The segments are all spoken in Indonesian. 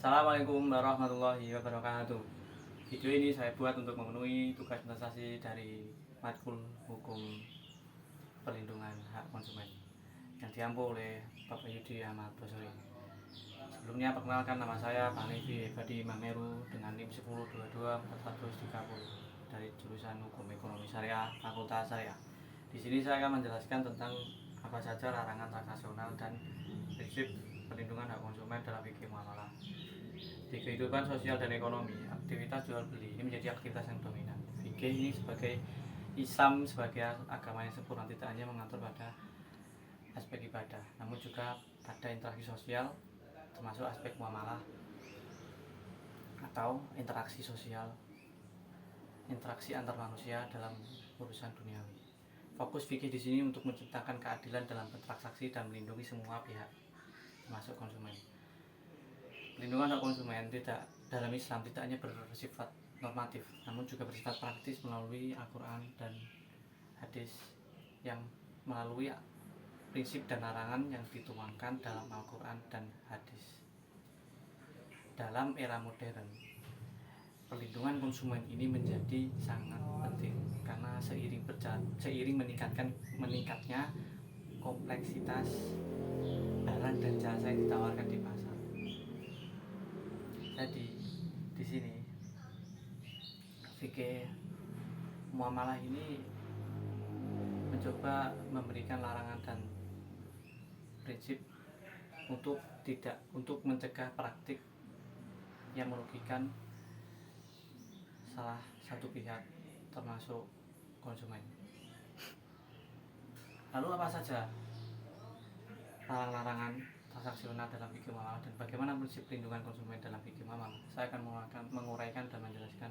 Assalamualaikum warahmatullahi wabarakatuh. Video ini saya buat untuk memenuhi tugas investasi dari matkul hukum perlindungan hak konsumen yang diampu oleh Bapak Yudi Ahmad Basori. Sebelumnya perkenalkan, nama saya Pak Levi Ebadi Mameru dengan NIM 10224430 dari jurusan Hukum Ekonomi Syariah Fakultas Syariah. Di sini saya akan menjelaskan tentang apa saja larangan transaksional dan prinsip perlindungan hak konsumen dalam fikih muamalah. Di kehidupan sosial dan ekonomi, aktivitas jual beli ini menjadi aktivitas yang dominan. Fikih ini sebagai Islam sebagai agama yang sempurna tidak hanya mengatur pada aspek ibadah, namun juga pada interaksi sosial, termasuk aspek muamalah atau interaksi sosial, interaksi antar manusia dalam urusan duniawi. Fokus fikih di sini untuk menciptakan keadilan dalam bertransaksi dan melindungi semua pihak, termasuk konsumen. Perlindungan hak konsumen tidak dalam Islam tidak hanya bersifat normatif, namun juga bersifat praktis melalui Al-Quran dan hadis yang melalui prinsip dan larangan yang dituangkan dalam Al-Quran dan hadis. Dalam era modern, perlindungan konsumen ini menjadi sangat penting karena seiring meningkatnya kompleksitas barang dan jasa yang ditawarkan di pasar. Jadi di sini fikih muamalah ini mencoba memberikan larangan dan prinsip untuk mencegah praktik yang merugikan salah satu pihak, termasuk konsumen. Lalu apa saja larangan transaksional dalam fikih muamalah dan bagaimana prinsip perlindungan konsumen dalam fikih muamalah? Saya akan menguraikan dan menjelaskan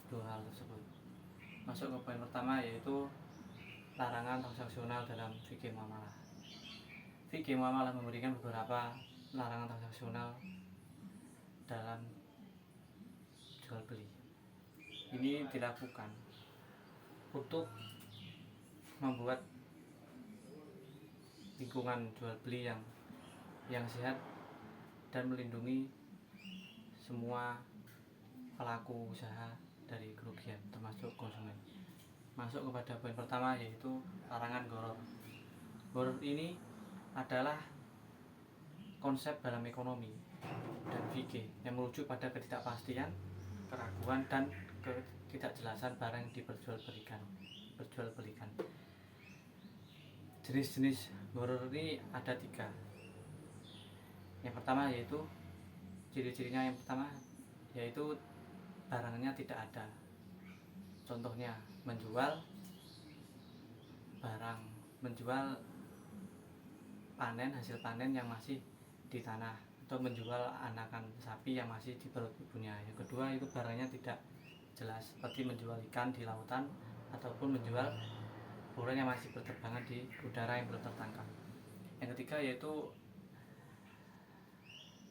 dua hal tersebut. Masuk ke poin pertama, yaitu larangan transaksional dalam fikih muamalah. Fikih muamalah memberikan beberapa larangan transaksional dalam jual beli. Ini dilakukan untuk membuat lingkungan jual beli yang sehat dan melindungi semua pelaku usaha dari kerugian, termasuk konsumen. Masuk kepada poin pertama, yaitu larangan gharar. Gharar ini adalah konsep dalam ekonomi dan fikih yang merujuk pada ketidakpastian, keraguan, dan ketidakjelasan barang yang diperjualbelikan. Jenis-jenis gharar ini ada 3. Yang pertama yaitu ciri-cirinya, yang pertama yaitu barangnya tidak ada. Contohnya menjual hasil panen yang masih di tanah, atau menjual anakan sapi yang masih di perut ibunya. Yang kedua itu barangnya tidak jelas, seperti menjual ikan di lautan ataupun menjual burung yang masih berterbangan di udara yang belum tertangkap. Yang ketiga yaitu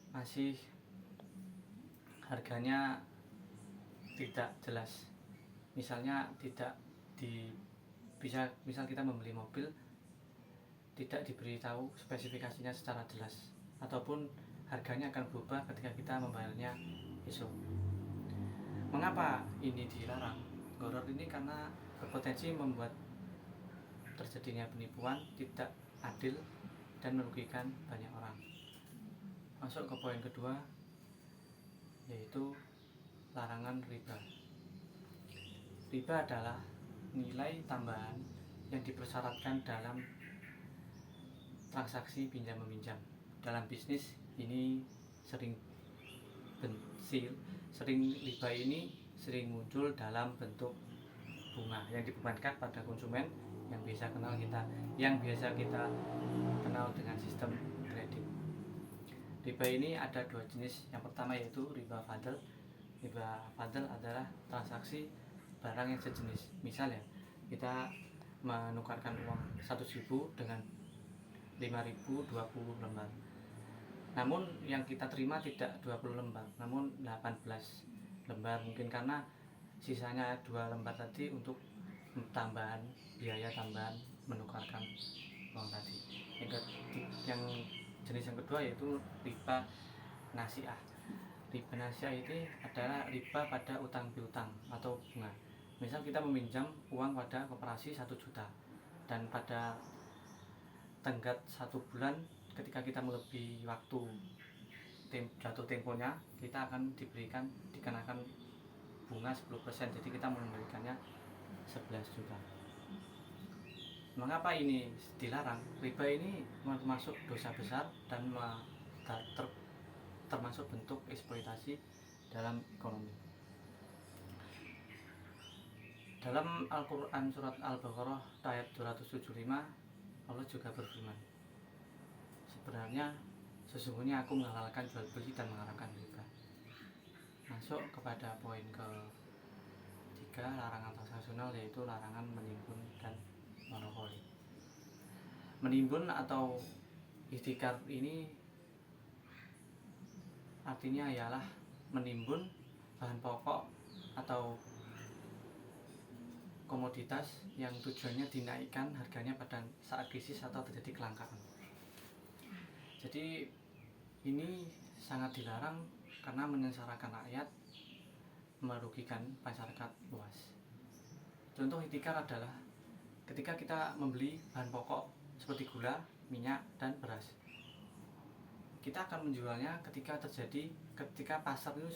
masih harganya tidak jelas. Misalnya misal kita membeli mobil tidak diberitahu spesifikasinya secara jelas, ataupun harganya akan berubah ketika kita membayarnya besok. Mengapa ini dilarang? Gharar ini karena berpotensi membuat terjadinya penipuan, tidak adil, dan merugikan banyak orang. Masuk ke poin kedua, yaitu larangan riba. Riba adalah nilai tambahan yang dipersyaratkan dalam transaksi pinjam meminjam. Dalam bisnis ini riba ini sering muncul dalam bentuk bunga yang dibebankan pada konsumen yang biasa kita kenal dengan sistem kredit. Riba ini ada 2 jenis. Yang pertama yaitu riba fadl. Riba fadl adalah transaksi barang yang sejenis. Misalnya kita menukarkan uang 100.000 dengan 5.000 20 lembar. Namun yang kita terima tidak 20 lembar, namun 18 lembar, mungkin karena sisanya 2 lembar tadi untuk biaya tambahan menukarkan uang tadi. Yang jenis yang kedua yaitu riba nasiah. Riba nasiah itu adalah riba pada utang piutang atau bunga. Misal kita meminjam uang pada koperasi 1 juta, dan pada tenggat 1 bulan ketika kita melebihi waktu jatuh temponya, kita akan dikenakan bunga 10%. Jadi kita mengembalikannya 11 juta. Mengapa ini dilarang? Riba ini termasuk dosa besar dan termasuk bentuk eksploitasi dalam ekonomi. Dalam Al-Quran surat Al-Baqarah ayat 275, Allah juga berfirman, sesungguhnya aku menghalalkan jual beli dan mengharamkan riba. Masuk kepada poin ketiga, larangan transaksional, yaitu larangan menimbun dan monopoli. Menimbun atau ihtikar ini artinya ialah menimbun bahan pokok atau komoditas yang tujuannya dinaikkan harganya pada saat krisis atau terjadi kelangkaan. Jadi ini sangat dilarang karena menyengsarakan rakyat, merugikan masyarakat luas. Contoh ihtikar adalah ketika kita membeli bahan pokok seperti gula, minyak, dan beras. Kita akan menjualnya ketika pasar itu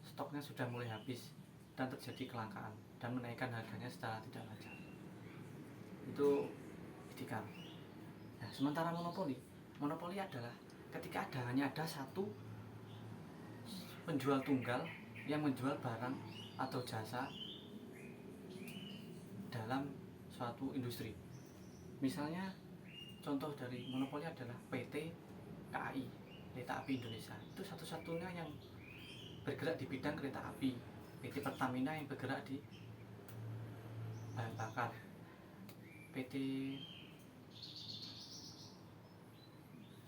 stoknya sudah mulai habis dan terjadi kelangkaan dan menaikkan harganya secara tidak wajar. Itu ihtikar. Nah, sementara monopoli adalah ketika hanya ada satu penjual tunggal yang menjual barang atau jasa dalam suatu industri. Misalnya contoh dari monopoli adalah PT KAI, Kereta Api Indonesia. Itu satu-satunya yang bergerak di bidang kereta api. PT Pertamina yang bergerak di bahan bakar. PT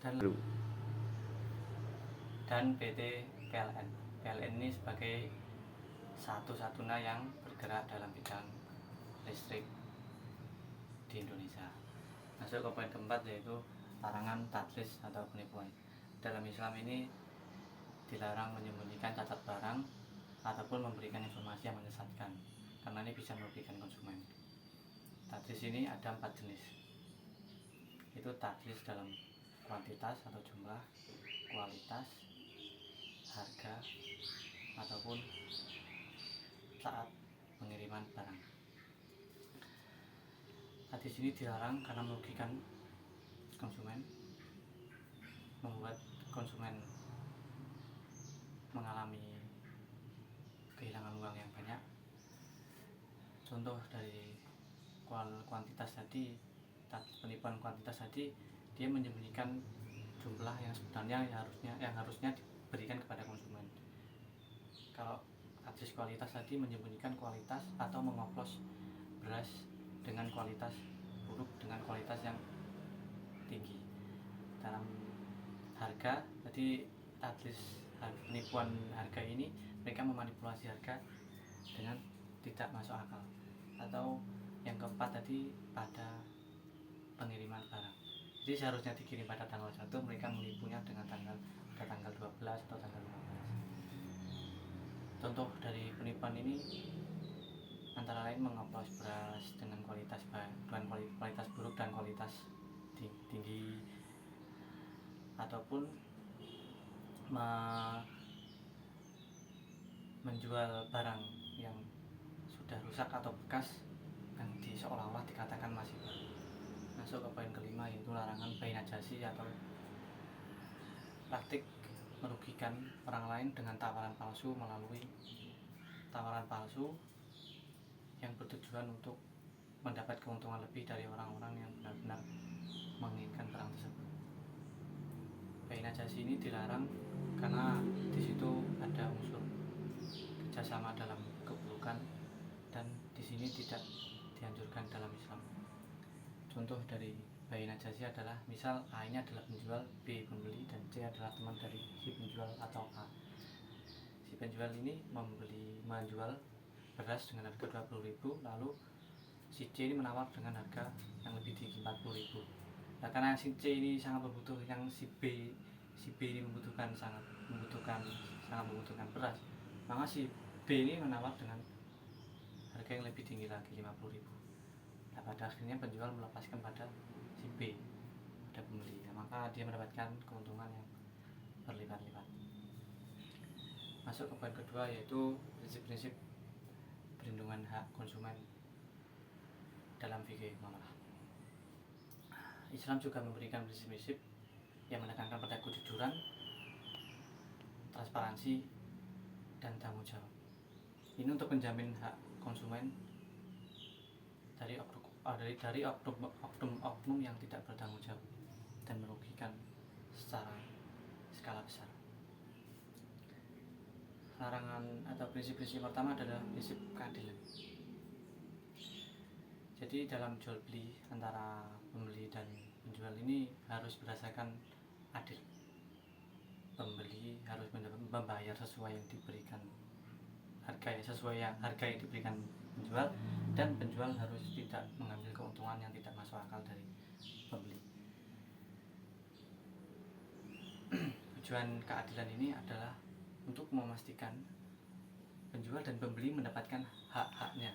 dan PT PLN. PLN ini sebagai satu-satunya yang bergerak dalam bidang listrik di Indonesia. Masuk ke poin keempat, yaitu larangan tadlis atau penipuan. Dalam Islam ini dilarang menyembunyikan cacat barang ataupun memberikan informasi yang menyesatkan, karena ini bisa merugikan konsumen. Tadlis ini ada 4 jenis, yaitu tadlis dalam kuantitas atau jumlah, kualitas, harga, ataupun saat pengiriman barang. Tadlis ini dilarang karena merugikan konsumen, membuat konsumen mengalami kehilangan uang yang banyak. Contoh dari kuantitas tadi, penipuan kuantitas tadi, dia menyembunyikan jumlah yang sebenarnya yang harusnya diberikan kepada konsumen. Kalau tadlis kualitas tadi menyembunyikan kualitas atau mengoplos beras dengan kualitas buruk dengan kualitas yang tinggi. Dalam harga, jadi tadlis penipuan harga ini mereka memanipulasi harga dengan tidak masuk akal. Atau yang keempat tadi pada pengiriman barang. Jadi seharusnya dikirim pada tanggal 1, mereka menipunya dengan tanggal 12 atau tanggal 15. Contoh dari penipuan ini antara lain mengoplos beras dengan kualitas buruk dan kualitas tinggi, ataupun menjual barang yang sudah rusak atau bekas yang seolah-olah dikatakan masih baru. Masuk ke poin kelima, yaitu larangan bayi najasi atau praktik merugikan orang lain dengan tawaran palsu melalui tawaran palsu yang bertujuan untuk mendapat keuntungan lebih dari orang-orang yang benar-benar menginginkan barang tersebut. Bayi najasi ini dilarang karena di situ ada unsur kerjasama dalam keburukan dan di sini tidak dianjurkan dalam Islam. Contoh dari bayi najasi adalah misal A ini adalah penjual, B pembeli, dan C adalah teman dari si penjual atau A. Si penjual ini menjual beras dengan harga 20.000, lalu si C ini menawar dengan harga yang lebih tinggi 40.000. Nah, karena si C ini sangat berbutuh yang si B si B ini sangat membutuhkan beras, maka si B ini menawar dengan harga yang lebih tinggi lagi, 50.000. Nah, pada akhirnya penjual melepaskan pada si B, pada pembeli. Nah, maka dia mendapatkan keuntungan yang berlipat-lipat. Masuk ke poin kedua, yaitu prinsip-prinsip perlindungan hak konsumen dalam fikih muamalah. Islam juga memberikan prinsip-prinsip yang menekankan pada kejujuran, transparansi, dan tanggung jawab. Ini untuk menjamin hak konsumen dari oknum yang tidak bertanggung jawab dan merugikan secara skala besar. Larangan atau prinsip-prinsip pertama adalah prinsip keadilan. Jadi dalam jual beli antara pembeli dan penjual ini harus berdasarkan adil. Pembeli harus membayar sesuai yang diberikan harga yang diberikan penjual, dan penjual harus tidak mengambil keuntungan yang tidak masuk akal dari pembeli. Tujuan keadilan ini adalah untuk memastikan penjual dan pembeli mendapatkan hak-haknya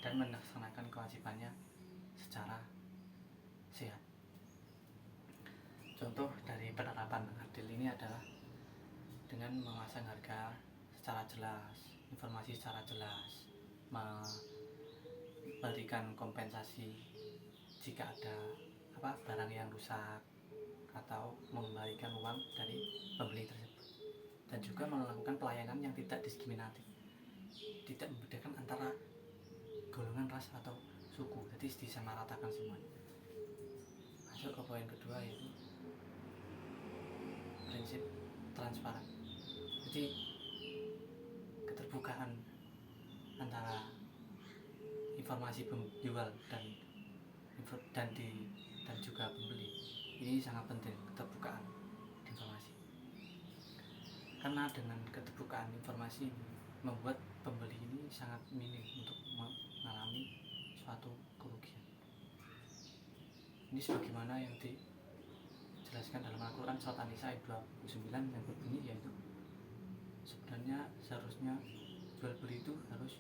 dan melaksanakan kewajibannya secara sehat. Contoh dari penerapan adil ini adalah dengan memasang harga secara jelas, informasi secara jelas, memberikan kompensasi jika ada barang yang rusak, atau mengembalikan uang dari pembeli tersebut, dan juga melakukan pelayanan yang tidak diskriminatif, tidak membedakan antara golongan, ras, atau suku, jadi disamaratakan semuanya. Masuk ke poin kedua, yaitu prinsip transparan. Jadi keterbukaan antara informasi penjual dan juga pembeli ini sangat penting, keterbukaan informasi, karena dengan keterbukaan informasi ini membuat pembeli ini sangat minim untuk mengalami suatu kerugian. Ini sebagaimana yang dijelaskan dalam Al-Quran surat An-Nisa ayat 29 yang berbunyi, yaitu sebenarnya seharusnya jual beli itu harus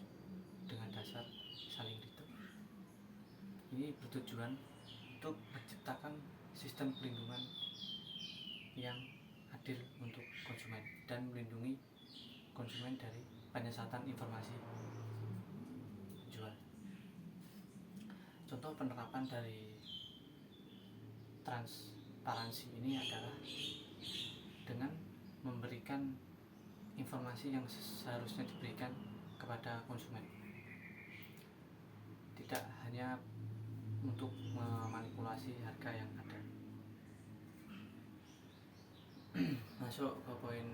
dengan dasar saling ridho. Ini bertujuan untuk menciptakan sistem pelindungan yang adil untuk konsumen dan melindungi konsumen dari penyesatan informasi penjual. Contoh penerapan dari transparansi ini adalah dengan memberikan informasi yang seharusnya diberikan kepada konsumen, tidak hanya untuk memanipulasi harga yang ada. Masuk ke poin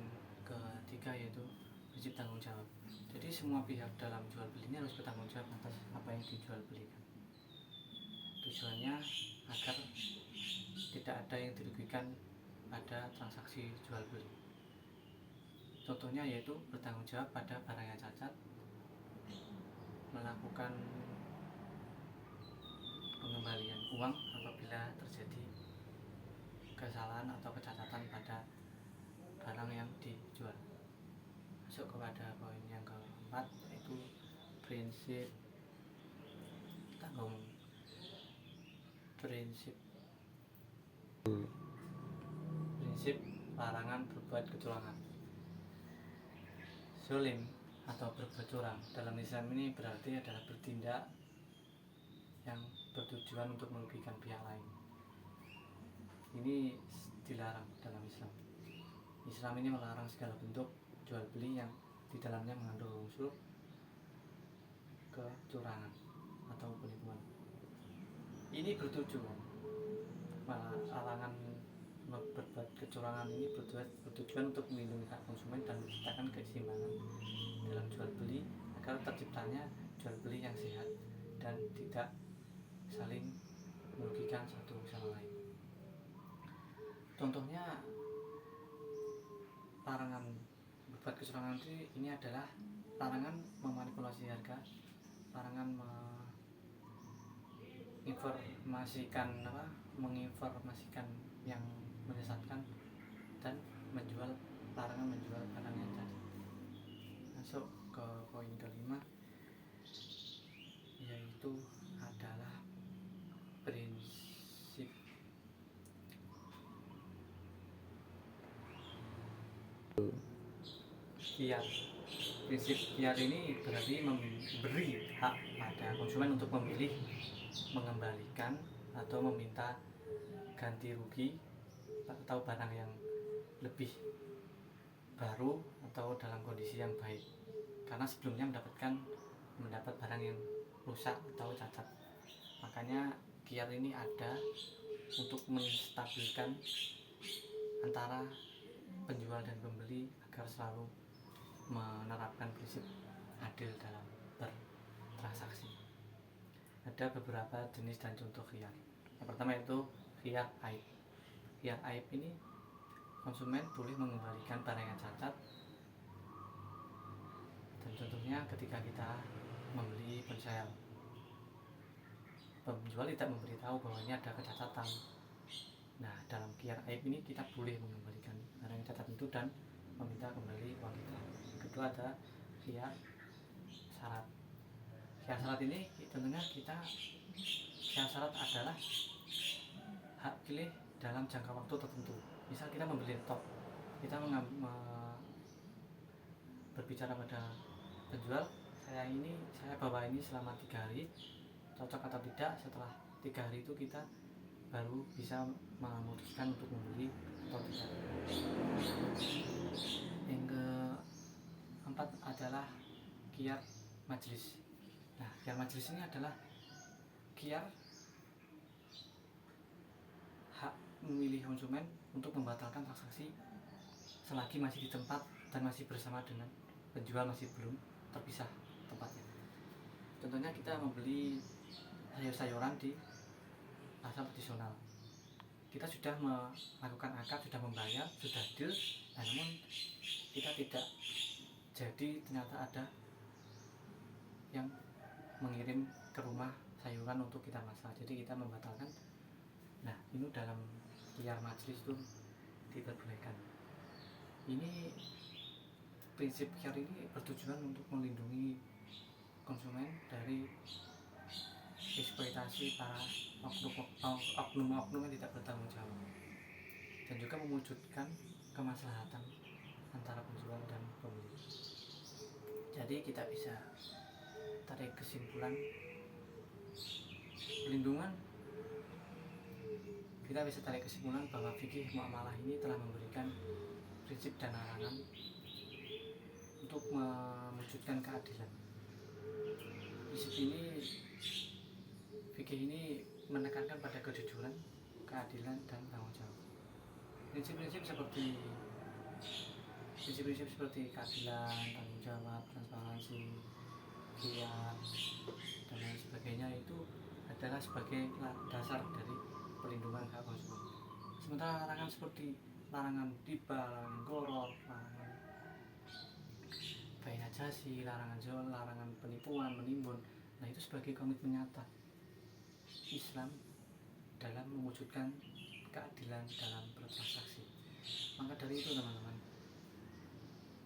ketiga, yaitu prinsip tanggung jawab. Jadi semua pihak dalam jual beli ini harus bertanggung jawab atas apa yang dijual belikan. Tujuannya agar tidak ada yang dirugikan pada transaksi jual beli. Contohnya yaitu bertanggung jawab pada barang yang cacat, melakukan pengembalian uang apabila terjadi kesalahan atau kecacatan pada barang yang dijual. Masuk kepada poin yang keempat, yaitu prinsip larangan berbuat kecurangan. Zolim atau berbuat curang dalam Islam ini berarti adalah bertindak yang bertujuan untuk merugikan pihak lain. Ini dilarang dalam Islam. Islam ini melarang segala bentuk jual beli yang di dalamnya mengandung unsur kecurangan atau penipuan. Ini bertujuan, larangan berbuat kecurangan ini bertujuan untuk melindungi hak konsumen dan menciptakan keseimbangan dalam jual beli agar terciptanya jual beli yang sehat dan tidak saling merugikan satu sama lain. Contohnya larangan berbuat kecurangan ini adalah larangan memanipulasi harga, larangan menginformasikan yang menyesatkan, dan larangan menjual barang yang cacat. Masuk ke poin kelima, yaitu adalah prinsip khiyar. Prinsip khiyar ini berarti memberi hak pada konsumen untuk memilih, mengembalikan atau meminta ganti rugi atau barang yang lebih baru atau dalam kondisi yang baik, karena sebelumnya mendapat barang yang rusak atau cacat. Makanya khiyar ini ada untuk menstabilkan antara penjual dan pembeli agar selalu menerapkan prinsip adil dalam bertransaksi. Ada beberapa jenis dan contoh khiyar. Yang pertama itu khiyar aib. Khiyar aib ini konsumen boleh mengembalikan barang yang cacat, dan contohnya ketika kita membeli ponsel, penjual tidak memberitahu bahwa ini ada kecacatan. Nah, dalam khiyar aib ini kita boleh mengembalikan barang yang cacat itu dan meminta kembali uang kita. Kedua ada khiyar syarat. Khiyar syarat ini tentunya khiyar syarat adalah hak pilih dalam jangka waktu tertentu. Misal kita membeli laptop, kita berbicara pada penjual, saya bawa ini selama 3 hari, cocok atau tidak. Setelah 3 hari itu kita baru bisa memutuskan untuk membeli atau tidak. Yang keempat adalah khiyar majlis. Nah, khiyar majlis ini adalah khiyar hak memilih konsumen untuk membatalkan transaksi selagi masih di tempat dan masih bersama dengan penjual, masih belum terpisah tempatnya. Contohnya kita membeli sayur-sayuran di pasar tradisional, kita sudah melakukan akad, sudah membayar, sudah deal, namun kita tidak jadi, ternyata ada yang mengirim ke rumah sayuran untuk kita masak, jadi kita membatalkan. Nah, ini dalam khiyar majlis itu diperbolehkan. Ini prinsip khiyar ini bertujuan untuk melindungi konsumen dari eksploitasi para oknum-oknum yang tidak bertanggung jawab, dan juga mewujudkan kemaslahatan antara penjual dan pembeli. Jadi kita bisa tarik kesimpulan bahwa fikih muamalah ini telah memberikan prinsip dan larangan untuk mewujudkan keadilan. Prinsip ini, fikih ini menekankan pada kejujuran, keadilan, dan tanggung jawab. Prinsip-prinsip seperti keadilan, tanggung jawab, transparansi, khiyar, dan lain sebagainya itu adalah sebagai dasar dari perlindungan hak konsumen. Sementara larangan seperti larangan riba, larangan gharar, larangan bayar jasi, larangan jual, larangan penipuan, menimbun, nah itu sebagai komitmen nyata Islam dalam mewujudkan keadilan dalam bertransaksi. Maka dari itu teman-teman,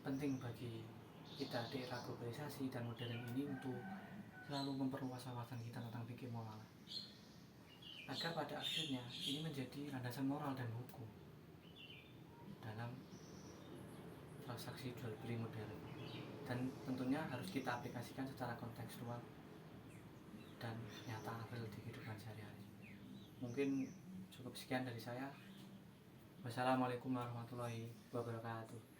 penting bagi kita di era globalisasi dan modern ini untuk selalu memperluas wawasan kita tentang fikih muamalah, agar pada akhirnya ini menjadi landasan moral dan hukum dalam transaksi jual beli modern, dan tentunya harus kita aplikasikan secara kontekstual dan nyata real di kehidupan sehari-hari. Mungkin cukup sekian dari saya. Wassalamualaikum warahmatullahi wabarakatuh.